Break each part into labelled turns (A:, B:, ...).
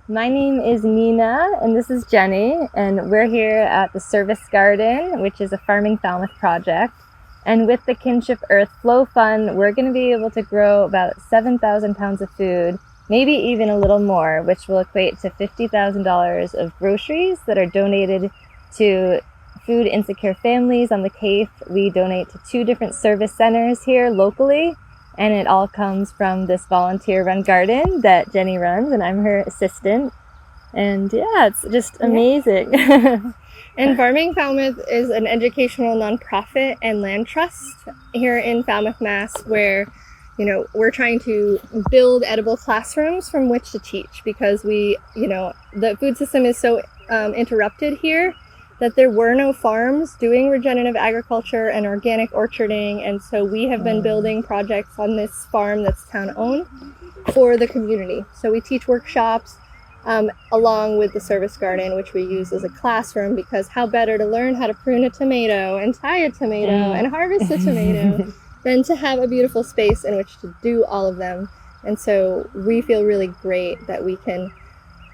A: My name is Nina, and this is Jenny, and we're here at the Service Garden, which is a Farming Falmouth project. And with the Kinship Earth Flow Fund, we're going to be able to grow about 7,000 pounds of food, maybe even a little more, which will equate to $50,000 of groceries that are donated to food insecure families on the Cape. We donate to 2 different service centers here locally, and it all comes from this volunteer-run garden that Jenny runs, and I'm her assistant. And yeah, it's just amazing.
B: And Farming Falmouth is an educational nonprofit and land trust here in Falmouth, Mass, where we're trying to build edible classrooms from which to teach, because the food system is so interrupted here that there were no farms doing regenerative agriculture and organic orcharding, and so we have been building projects on this farm that's town owned for the community. So we teach workshops along with the service garden, which we use as a classroom, because how better to learn how to prune a tomato and tie a tomato and harvest a tomato than to have a beautiful space in which to do all of them. And so we feel really great that we can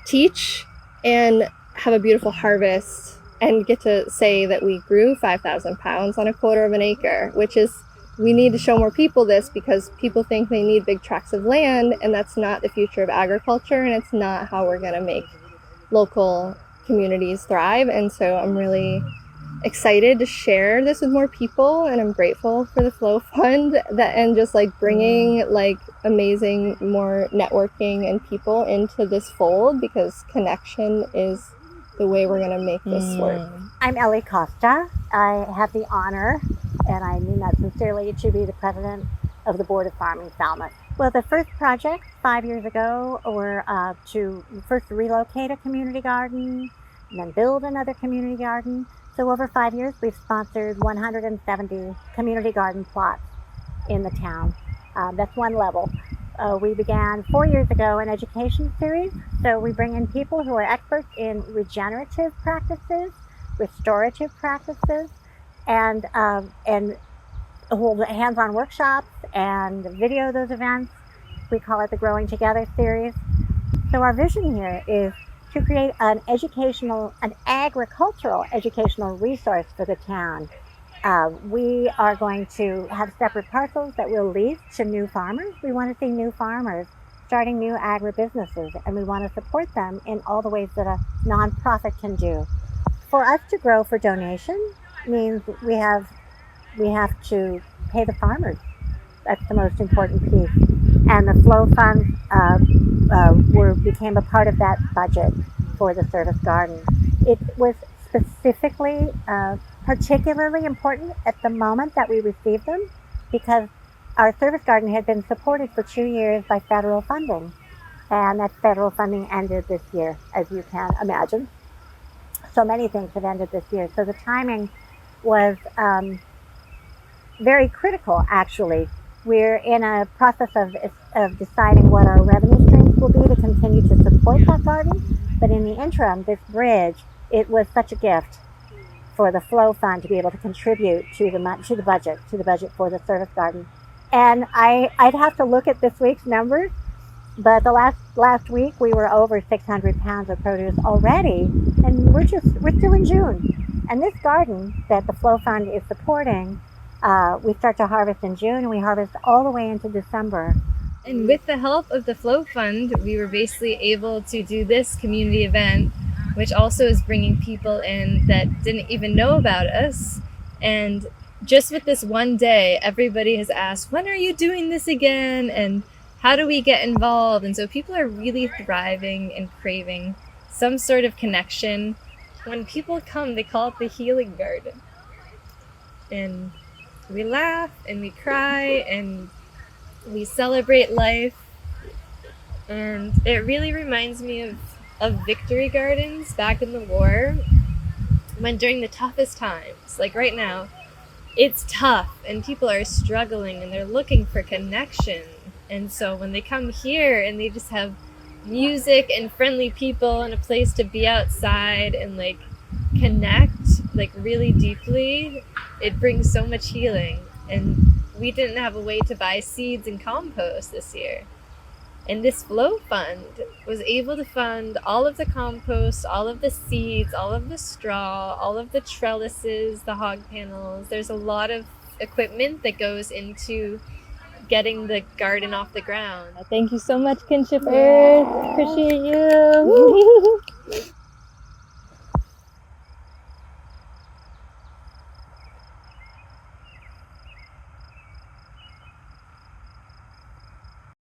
B: teach and have a beautiful harvest and get to say that we grew 5,000 pounds on a quarter of an acre, which is, we need to show more people this, because people think they need big tracts of land, and that's not the future of agriculture, and it's not how we're going to make local communities thrive. And so I'm really excited to share this with more people, and I'm grateful for the Flow Fund and just bringing amazing more networking and people into this fold, because connection is the way we're going to make this work.
C: I'm Ellie Costa. I have the honor, and I mean that sincerely, to be the president of the Board of Farming Falmouth. Well, the first project 5 years ago were to first relocate a community garden and then build another community garden. So over 5 years, we've sponsored 170 community garden plots in the town. That's one level. We began 4 years ago an education series. So we bring in people who are experts in regenerative practices, restorative practices, and hold hands-on workshops and video those events. We call it the Growing Together series. So our vision here is to create an agricultural educational resource for the town. We are going to have separate parcels that we'll lease to new farmers. We want to see new farmers starting new agribusinesses, and we want to support them in all the ways that a nonprofit can do. For us to grow for donation means we have to pay the farmers. That's the most important piece. And the Flow Fund became a part of that budget for the service garden. It was specifically particularly important at the moment that we received them, because our service garden had been supported for 2 years by federal funding, and that federal funding ended this year, as you can imagine. So many things have ended this year. So the timing was very critical, actually. We're in a process of deciding what our revenue streams will be to continue to support that garden. But in the interim, this bridge, it was such a gift for the Flow Fund to be able to contribute to the budget for the service garden. And I'd have to look at this week's numbers, but the last week we were over 600 pounds of produce already, and we're still in June. And this garden that the Flow Fund is supporting, we start to harvest in June, and we harvest all the way into December.
A: And with the help of the Flow Fund, we were basically able to do this community event, which also is bringing people in that didn't even know about us. And just with this one day, everybody has asked, when are you doing this again? And how do we get involved? And so people are really thriving and craving some sort of connection. When people come, they call it the healing garden. And we laugh and we cry and we celebrate life. And it really reminds me of victory gardens back in the war, when during the toughest times, like right now, it's tough and people are struggling and they're looking for connection. And so when they come here and they just have music and friendly people and a place to be outside and connect really deeply, it brings so much healing. And we didn't have a way to buy seeds and compost this year. And this Flow Fund was able to fund all of the compost, all of the seeds, all of the straw, all of the trellises, the hog panels. There's a lot of equipment that goes into getting the garden off the ground. Thank you so much, Kinship Earth. Appreciate you.